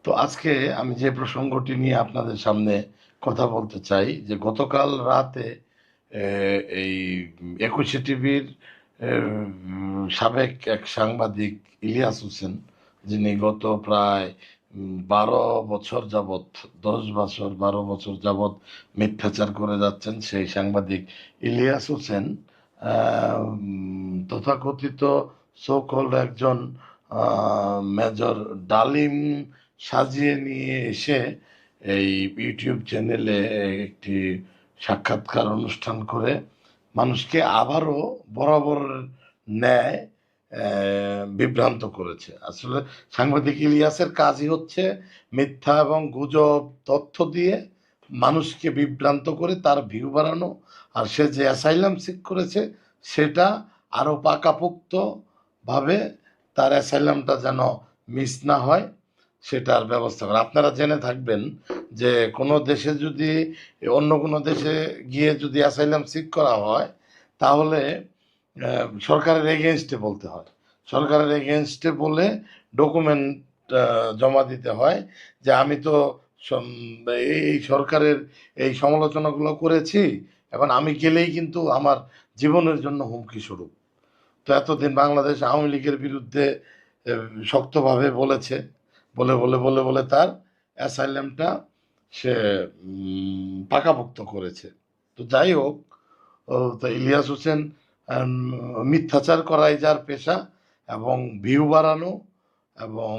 তো আজকে আমি যে প্রসঙ্গটি নিয়ে আপনাদের সামনে কথা বলতে চাই যে গতকাল রাতে এই একুশে টিভির সাবেক এক সাংবাদিক ইলিয়াস হোসেন, যিনি গত প্রায় 12 বছর যাবৎ, 10 বছর 12 বছর যাবৎ মিথ্যাচার করে যাচ্ছেন, সেই সাংবাদিক ইলিয়াস হোসেন তথাকথিত সোকল একজন মেজর ডালিম সাজিয়ে নিয়ে এসে এই ইউটিউব চ্যানেলে একটি সাক্ষাৎকার অনুষ্ঠান করে মানুষকে আবারও বরাবর ন্যায় বিভ্রান্ত করেছে। আসলে সাংবাদিক ইলিয়াসের কাজই হচ্ছে মিথ্যা এবং গুজব তথ্য দিয়ে মানুষকে বিভ্রান্ত করে তার ভিউ বাড়ানো, আর সে যে অ্যাসাইলাম সিক করেছে সেটা আরও পাকাপোক্তভাবে তার অ্যাসাইলামটা যেন মিস না হয় সেটার ব্যবস্থা করা। আপনারা জেনে থাকবেন যে কোনো দেশে যদি অন্য কোনো দেশে গিয়ে যদি অ্যাসাইলাম সিক করা হয় তাহলে সরকারের এগেনস্টে বলতে হয়, সরকারের এগেনস্টে বলে ডকুমেন্ট জমা দিতে হয় যে আমি তো এই সরকারের এই সমালোচনাগুলো করেছি, এখন আমি গেলেই কিন্তু আমার জীবনের জন্য হুমকি স্বরূপ। তো এতদিন বাংলাদেশ আওয়ামী লীগের বিরুদ্ধে শক্তভাবে বলেছে, বলে বলে বলে বলে তার অ্যাসাইলামটা সে পাকাপোক্ত করেছে। তো যাই হোক, তো ইলিয়াস হোসেন মিথ্যাচার করাই যার পেশা এবং ভিউ বাড়ানো এবং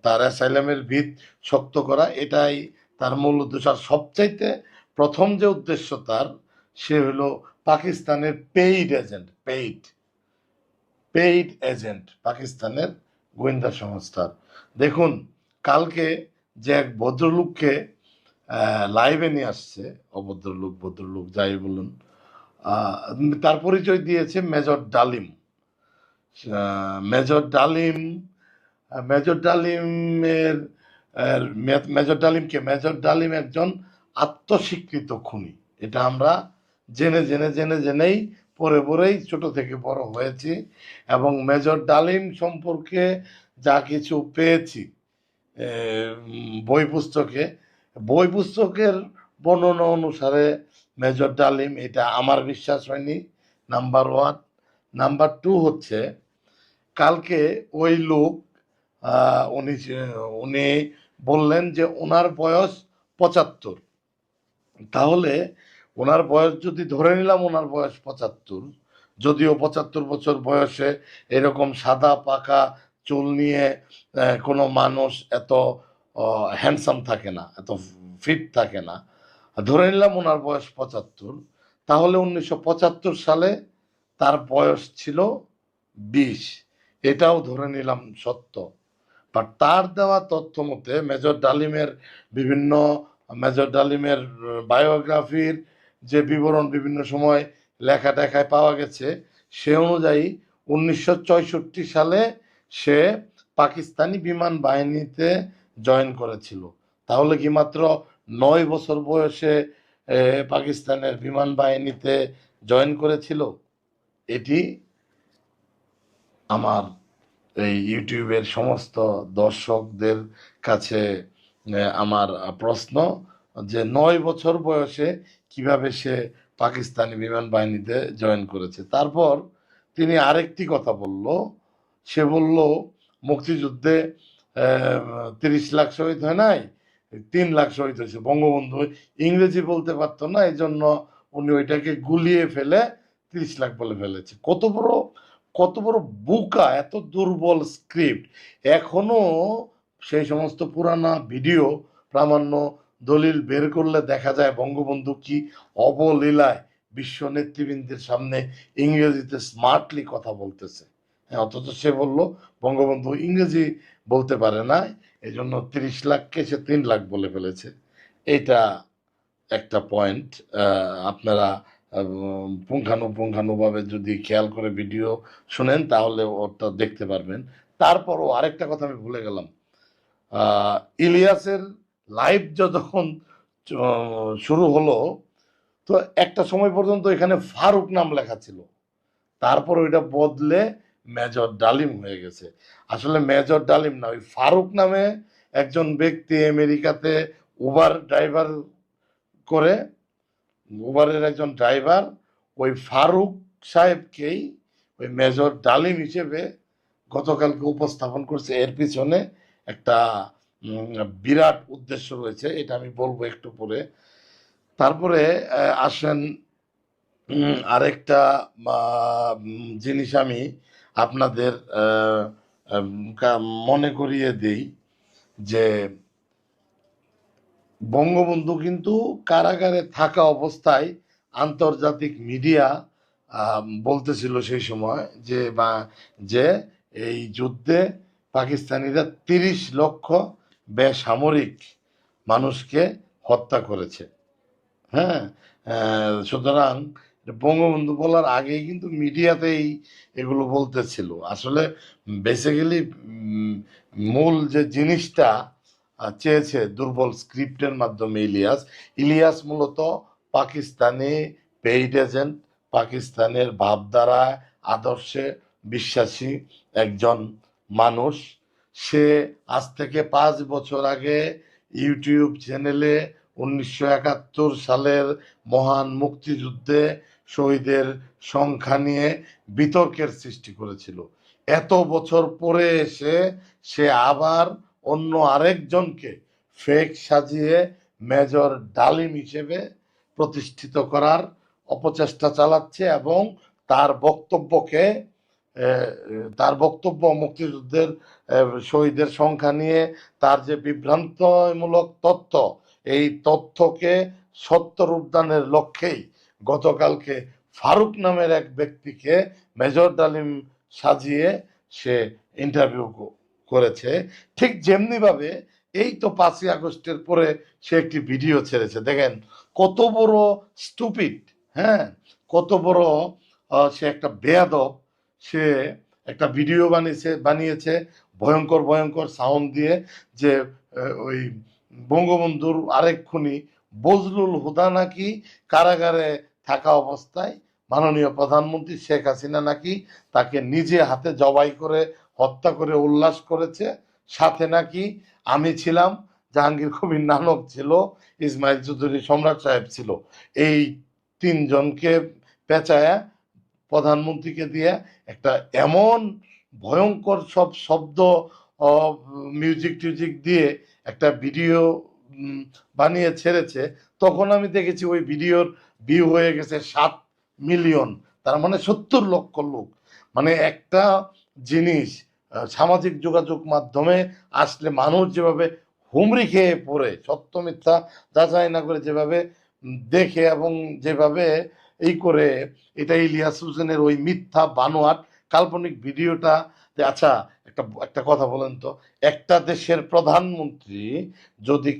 তার অ্যাসাইলামের ভিত শক্ত করা, এটাই তার মূল উদ্দেশ্য। আর সবচাইতে প্রথম যে উদ্দেশ্য তার, সে হলো পাকিস্তানের পেইড এজেন্ট, পাকিস্তানের গোয়েন্দা সংস্থার। দেখুন, কালকে যে এক ভদ্রলোককে লাইভে নিয়ে আসছে, ভদ্রলোক যাই বলুন, তার পরিচয় দিয়েছে মেজর ডালিম। মেজর ডালিম মেজর ডালিমের মেজর ডালিম একজন আত্মস্বীকৃত খুনি। এটা আমরা জেনেই পড়েই ছোট থেকে বড় হয়েছি এবং মেজর ডালিম সম্পর্কে যা কিছু পেয়েছি বই পুস্তকের বর্ণনা অনুসারে মেজর ডালিম, এটা আমার বিশ্বাস হয়নি, নাম্বার ওয়ান। নাম্বার টু হচ্ছে, কালকে ওই লোক উনি উনি বললেন যে ওনার বয়স 75। তাহলে ওনার বয়স যদি ধরে নিলাম ওনার বয়স 75, যদিও 75 বছর বয়সে এরকম সাদা পাকা চুল নিয়ে কোনো মানুষ এত হ্যান্ডসাম থাকে না, এত ফিট থাকে না, ধরে নিলাম ওনার বয়স 75, তাহলে 1975 সালে তার বয়স ছিল 20, এটাও ধরে নিলাম সত্য। বাট তার দেওয়া তথ্য মতে মেজর ডালিমের বায়োগ্রাফির যে বিবরণ বিভিন্ন সময় লেখা টেখায় পাওয়া গেছে, সে অনুযায়ী 1964 সালে সে পাকিস্তানি বিমান বাহিনীতে জয়েন করেছিল। তাহলে কি মাত্র 9 বছর বয়সে পাকিস্তানের বিমান বাহিনীতে জয়েন করেছিল? এটি আমার এই ইউটিউবের সমস্ত দর্শকদের কাছে আমার প্রশ্ন, যে 9 বছর বয়সে কিভাবে সে পাকিস্তানি বিমান বাহিনীতে জয়েন করেছে। তারপর তিনি আরেকটি কথা বলল, সে বলল মুক্তিযুদ্ধে 30 লাখ শহীদ হয় নাই, 3 লাখ শহীদ হয়েছে। বঙ্গবন্ধু ইংরেজি বলতে পারতো না, এই জন্য উনি ওইটাকে গুলিয়ে ফেলে 30 লাখ বলে ফেলেছে। কত বড় বোকা, এত দুর্বল স্ক্রিপ্ট! এখনো সেই সমস্ত পুরানা ভিডিও প্রামাণ্য দলিল বের করলে দেখা যায় বঙ্গবন্ধু কি অবলীলায় বিশ্ব নেতৃবৃন্দের সামনে ইংরেজিতে স্মার্টলি কথা বলতেছে। হ্যাঁ, অথচ সে বলল বঙ্গবন্ধু ইংরেজি বলতে পারে না, এই জন্য 30 লাখকে সে 3 লাখ বলে ফেলেছে। এটা একটা পয়েন্ট। আপনারা পুঙ্খানুপুঙ্খানুভাবে যদি খেয়াল করে ভিডিও শুনেন তাহলে ওটা দেখতে পারবেন। তারপরও আরেকটা কথা আমি ভুলে গেলাম, ইলিয়াসের লাইভ যখন শুরু হলো, তো একটা সময় পর্যন্ত এখানে ফারুক নাম লেখা ছিল, তারপর ওইটা বদলে মেজর ডালিম হয়ে গেছে। আসলে মেজর ডালিম না, ওই ফারুক নামে একজন ব্যক্তি আমেরিকাতে উবার ড্রাইভার করে, উবারের একজন ড্রাইভার ওই ফারুক সাহেবকেই ওই মেজর ডালিম হিসেবে গতকালকে উপস্থাপন করছে। এর পিছনে একটা বিরাট উদ্দেশ্য রয়েছে, এটা আমি বলবো একটু পরে। তারপরে আসেন আরেকটা জিনিস আমি আপনাদের মনে করিয়ে দিই যে বঙ্গবন্ধু কিন্তু কারাগারে থাকা অবস্থায় আন্তর্জাতিক মিডিয়া বলতেছিল সেই সময় যে এই যুদ্ধে পাকিস্তানিরা 30 লক্ষ বেসামরিক মানুষকে হত্যা করেছে। হ্যাঁ, সুতরাং বঙ্গবন্ধু বলার আগেই কিন্তু মিডিয়াতেই এগুলো বলতেছিল। আসলে বেসিক্যালি মূল যে জিনিসটা চেয়েছে দুর্বল স্ক্রিপ্টের মাধ্যমে ইলিয়াস মূলত পাকিস্তানি পেইড এজেন্ট, পাকিস্তানের ভাবধারা আদর্শে বিশ্বাসী একজন মানুষ। সে আজ থেকে 5 বছর আগে ইউটিউব চ্যানেলে 1971 সালের মহান মুক্তিযুদ্ধে শহীদের সংখ্যা নিয়ে বিতর্কের সৃষ্টি করেছিল। এত বছর পরে এসে সে আবার অন্য আরেকজনকে ফেক সাজিয়ে মেজর ডালিম হিসেবে প্রতিষ্ঠিত করার অপচেষ্টা চালাচ্ছে এবং তার বক্তব্যকে তার বক্তব্য মুক্তিযুদ্ধের শহীদের সংখ্যা নিয়ে তার যে বিভ্রান্তমূলক তথ্য, এই তথ্যকে সত্য রূপদানের লক্ষ্যেই গতকালকে ফারুক নামের এক ব্যক্তিকে মেজর ডালিম সাজিয়ে সে ইন্টারভিউ করেছে। ঠিক যেমনি ভাবে এই তো 5ই আগস্টের পরে সে একটি ভিডিও ছেড়েছে, দেখেন কত বড় স্টুপিড। হ্যাঁ, কত বড় সে একটা বেয়াদব। সে একটা ভিডিও বানিয়েছে ভয়ঙ্কর ভয়ঙ্কর সাউন্ড দিয়ে, যে ওই বঙ্গবন্ধুর আরেক খুনি বজলুল হুদা নাকি কারাগারে থাকা অবস্থায় মাননীয় প্রধানমন্ত্রী শেখ হাসিনা নাকি তাকে নিজে হাতে জবাই করে হত্যা করে উল্লাস করেছে। সাথে নাকি আমি ছিলাম, জাহাঙ্গীর কবির নানক ছিল, ইসমাইল চৌধুরী সম্রাট সাহেব ছিল। এই 3জনকে পেঁচায়া প্রধানমন্ত্রীকে দিয়ে একটা এমন ভয়ঙ্কর সব শব্দ মিউজিক টিউজিক দিয়ে একটা ভিডিও বানিয়ে ছেড়েছে। তখন আমি দেখেছি ওই ভিডিওর ভিউ হয়ে গেছে 7 মিলিয়ন, তার মানে 70 লক্ষ লোক। মানে একটা জিনিস সামাজিক যোগাযোগ মাধ্যমে আসলে মানুষ যেভাবে হুমড়ি খেয়ে পড়ে, সত্য মিথ্যা যাচাই না করে যেভাবে দেখে এবং যেভাবে এই করে, এটা ইলিয়াস হোসেনের ওই মিথ্যা বানোয়াট কাল্পনিক ভিডিওটা। আচ্ছা, একটা কথা বলেন তো, একটা দেশের প্রধানমন্ত্রী যদি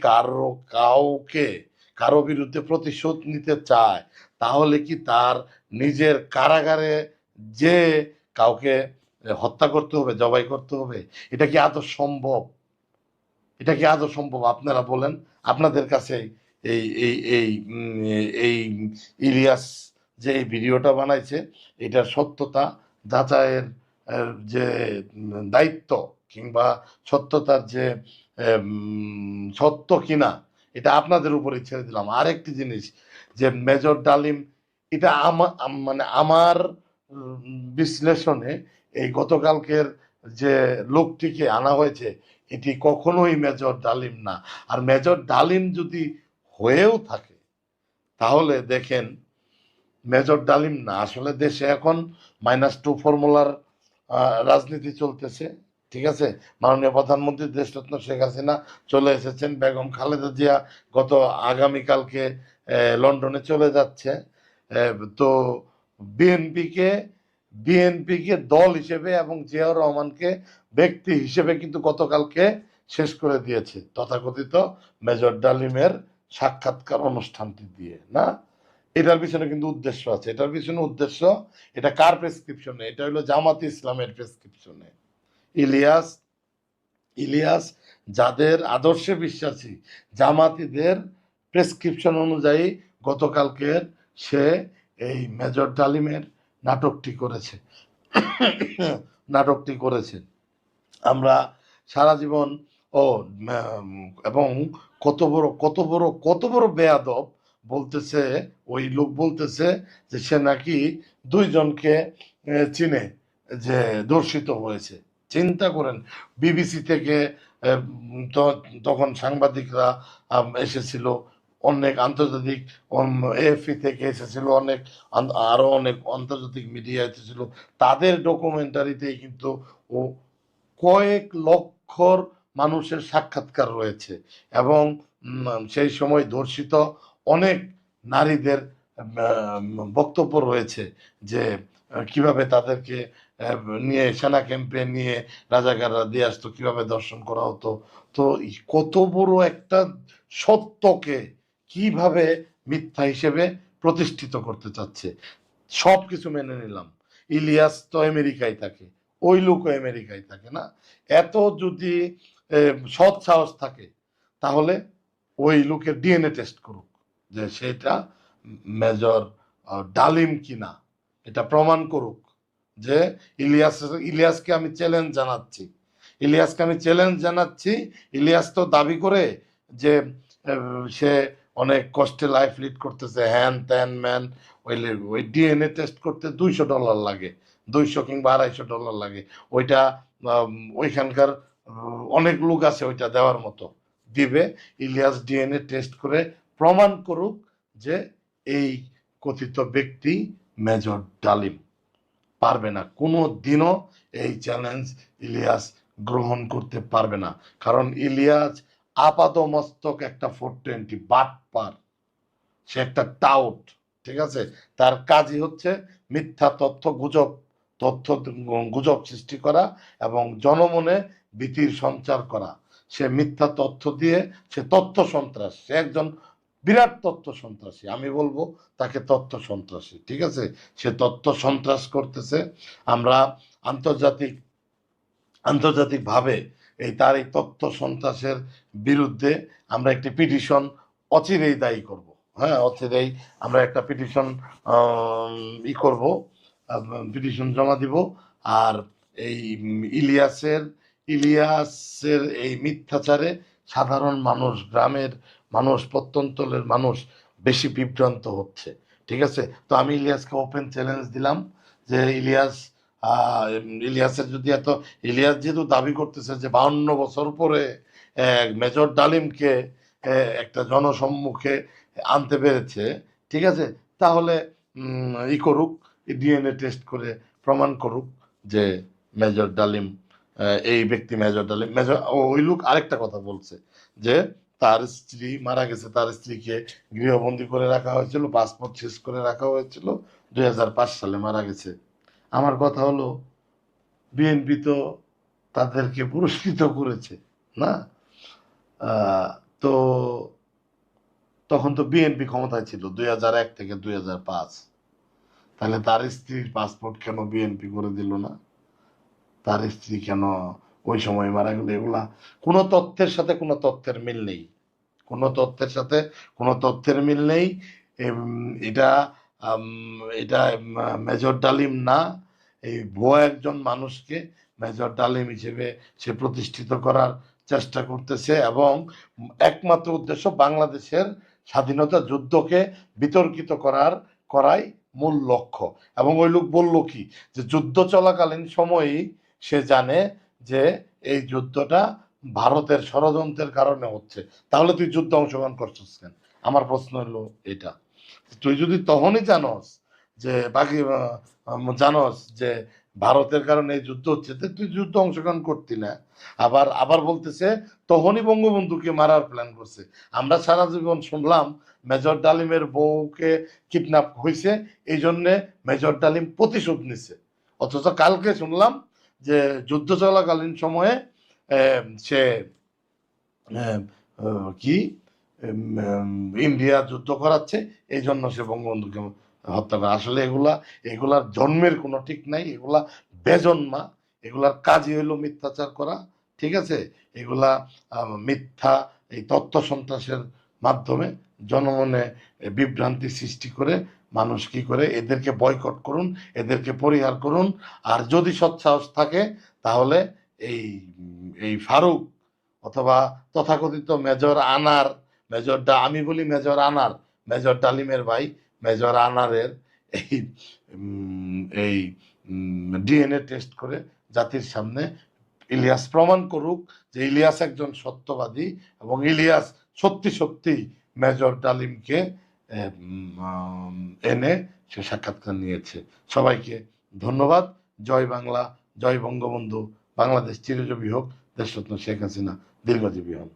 কারো বিরুদ্ধে প্রতিশোধ নিতে চায়, তাহলে কি তার নিজের কারাগারে যে কাউকে হত্যা করতে হবে, জবাই করতে হবে? এটা কি আদৌ সম্ভব? এটা কি আদৌ সম্ভব? আপনারা বলেন। আপনাদের কাছে এই এই এই এই ইলিয়াস যে এই ভিডিওটা বানাইছে, এটার সত্যতা যাচাইয়ের যে দায়িত্ব কিংবা সত্যতার যে সত্য কিনা, এটা আপনাদের উপরে ছেড়ে দিলাম। আরেকটি জিনিস, যে মেজর ডালিম, এটা মানে আমার বিশ্লেষণে এই গতকালকের যে লোকটিকে আনা হয়েছে, এটি কখনোই মেজর ডালিম না। আর মেজর ডালিম যদি হয়েও থাকে, তাহলে দেখেন মেজর ডালিম না, আসলে দেশে এখন -2 ফর্মুলার রাজনীতি চলতেছে। ঠিক আছে, মাননীয় প্রধানমন্ত্রী দেশরত্ন শেখ হাসিনা চলে এসেছেন, বেগম খালেদা জিয়া গত আগামীকালকে লন্ডনে চলে যাচ্ছে। তো বিএনপিকে বিএনপিকে দল হিসেবে এবং জিয়াউর রহমানকে ব্যক্তি হিসেবে কিন্তু গতকালকে শেষ করে দিয়েছে তথাকথিত মেজর ডালিমের সাক্ষাৎকার অনুষ্ঠানটি দিয়ে। না, এটার পিছনে কিন্তু উদ্দেশ্য আছে। এটার পিছনে উদ্দেশ্য, এটা কার প্রেসক্রিপশনে? এটা হলো জামাতে ইসলামের প্রেসক্রিপশনে। ইলিয়াস ইলিয়াস যাদের আদর্শে বিশ্বাসী, জামাতিদের প্রেসক্রিপশন অনুযায়ী গতকালকের সে এই মেজর ডালিমের নাটকটি করেছে। আমরা সারা জীবন ও এবং কত বড় বেয়াদব, বলতেছে ওই লোক বলতেছে যে সে নাকি দুইজনকে চিনে যে ধর্ষিত হয়েছে। চিন্তা করেন, বিবিসি থেকে তখন সাংবাদিকরা এসেছিল, অনেক আন্তর্জাতিক এএফপি থেকে এসেছিল, অনেক আরো অনেক আন্তর্জাতিক মিডিয়া এসেছিল, তাদের ডকুমেন্টারিতেই কিন্তু ও কয়েক লক্ষর মানুষের সাক্ষাৎকার রয়েছে। এবং সেই সময় ধর্ষিত অনেক নারীদের বক্তব্য রয়েছে যে কিভাবে তাদেরকে নিয়ে সেনা ক্যাম্পে নিয়ে রাজাকাররা দিয়ে আসতো, কিভাবে দর্শন করা হতো। তো কত বড় একটা সত্যকে কিভাবে মিথ্যা হিসেবে প্রতিষ্ঠিত করতে চাচ্ছে। সব কিছু মেনে নিলাম, ইলিয়াস তো আমেরিকায় থাকে, ওই লোকও আমেরিকায় থাকে না, এত যদি সৎ সাহস থাকে তাহলে ওই লোকের ডিএনএ টেস্ট করুক যে সেটা মেজর ডালিম কিনা, এটা প্রমাণ করুক। যে ইলিয়াসকে আমি চ্যালেঞ্জ জানাচ্ছি, ইলিয়াস তো দাবি করে যে সে অনেক কষ্টে লাইফ লিড করতেছে, হ্যান ত্যান ম্যান। ওই ওই ডিএনএ টেস্ট করতে $200 লাগে, 200 কিংবা $250 লাগে। ওইটা ওইখানকার অনেক লোক আছে ওইটা দেওয়ার মতো, দিবে। ইলিয়াস ডিএনএ টেস্ট করে প্রমাণ করুক যে এই কথিত ব্যক্তি মেজর ডালিম। পারবে না, কোনো দিনও এই চ্যালেঞ্জ ইলিয়াস গ্রহণ করতে পারবে না। কারণ ইলিয়াস আপাদমস্তক একটা 420 বাটপার, সে একটা টাউট, ঠিক আছে। তার কাজই হচ্ছে মিথ্যা গুজব সৃষ্টি করা এবং জনমনে ভীতির সঞ্চার করা। সে মিথ্যা তথ্য দিয়ে সে তথ্য সন্ত্রাস, সে একজন বিরাট তথ্য সন্ত্রাসী, আমি বলবো তাকে তথ্য সন্ত্রাসী, ঠিক আছে। সে তথ্য সন্ত্রাস করতেছে। আমরা আন্তর্জাতিক আন্তর্জাতিকভাবে তার এই তথ্য সন্ত্রাসের বিরুদ্ধে আমরা একটি পিটিশন অচিরেই দায়ী করব। হ্যাঁ, অচিরেই আমরা একটা পিটিশন করব, পিটিশন জমা দিব। আর এই ইলিয়াসের এই মিথ্যাচারে সাধারণ মানুষ, গ্রামের মানুষ, প্রত্যন্তরের মানুষ বেশি বিভ্রান্ত হচ্ছে, ঠিক আছে। তো আমি ইলিয়াসকে ওপেন চ্যালেঞ্জ দিলাম যে ইলিয়াসের যদি ইলিয়াস যেহেতু দাবি করতেছে যে 52 বছর পরে মেজর ডালিমকে একটা জনসম্মুখে আনতে পেরেছে, ঠিক আছে, তাহলে করুক, ডিএনএ টেস্ট করে প্রমাণ করুক যে মেজর ডালিম, এই ব্যক্তি মেজর ডালিম। ওই লোক আরেকটা কথা বলছে যে তার স্ত্রী মারা গেছে, তার স্ত্রীকে গৃহবন্দী করে রাখা হয়েছিল, পাসপোর্ট শেষ করে রাখা হয়েছিল, 2005 সালে মারা গেছে। আমার কথা হলো, বিএনপি তো তাদেরকে পুরস্কৃত করেছে না? তো তখন তো বিএনপি ক্ষমতায় ছিল 2001 থেকে 2005, তাহলে তার স্ত্রীর পাসপোর্ট কেন বিএনপি করে দিল না? তার স্ত্রী কেন ওই সময় মারা গেল? এগুলা কোনো তথ্যের সাথে কোনো তথ্যের মিল নেই, কোনো তথ্যের সাথে কোনো তথ্যের মিল নেই। এটা এটা মেজর ডালিম না, এই ভুয়া একজন মানুষকে মেজর ডালিম হিসেবে সে প্রতিষ্ঠিত করার চেষ্টা করতেছে এবং একমাত্র উদ্দেশ্য বাংলাদেশের স্বাধীনতা যুদ্ধকে বিতর্কিত করাই মূল লক্ষ্য। এবং ওই লোক বলল কি, যে যুদ্ধ চলাকালীন সময়েই সে জানে যে এই যুদ্ধটা ভারতের ষড়যন্ত্রের কারণে হচ্ছে। তাহলে তুই যুদ্ধে অংশগ্রহণ করছিস কেন? আমার প্রশ্ন হলো এটা। তুই যদি তখনই জানস যে জানস যে ভারতের কারণে এই যুদ্ধ হচ্ছে, তুই যুদ্ধ অংশগ্রহণ করতি না। আবার বলতেছে তখনই বঙ্গবন্ধুকে মারার প্ল্যান করছে। আমরা সারা জীবন শুনলাম মেজর ডালিমের বউকে কিডন্যাপ হয়েছে, এই জন্যে মেজর ডালিম প্রতিশোধ নিছে। অথচ কালকে শুনলাম যে যুদ্ধ চলাকালীন সময়ে সে কি ইন্ডিয়া যুদ্ধ করাচ্ছে, এই জন্য সে বঙ্গবন্ধুকে হত্যা করে। আসলে এগুলার জন্মের কোনো ঠিক নাই, এগুলা বেজন্মা, এগুলার কাজই হইলো মিথ্যাচার করা, ঠিক আছে। এগুলা মিথ্যা এই তথ্য সন্ত্রাসের মাধ্যমে জনমনে বিভ্রান্তি সৃষ্টি করে মানুষ কি করে, এদেরকে বয়কট করুন, এদেরকে পরিহার করুন। আর যদি সৎসাহস থাকে তাহলে এই এই ফারুক অথবা তথাকথিত আমি বলি মেজর আনার, মেজর ডালিমের ভাই মেজর আনারের এই এই ডিএনএ টেস্ট করে জাতির সামনে ইলিয়াস প্রমাণ করুক যে ইলিয়াস একজন সত্যবাদী এবং ইলিয়াস সত্যি সত্যি মেজর ডালিমকে এনে সে সাক্ষাৎকার নিয়েছে। সবাইকে ধন্যবাদ। জয় বাংলা, জয় বঙ্গবন্ধু, বাংলাদেশ চিরজীবী হোক, দেশরত্ন শেখ হাসিনা দীর্ঘজীবী হন।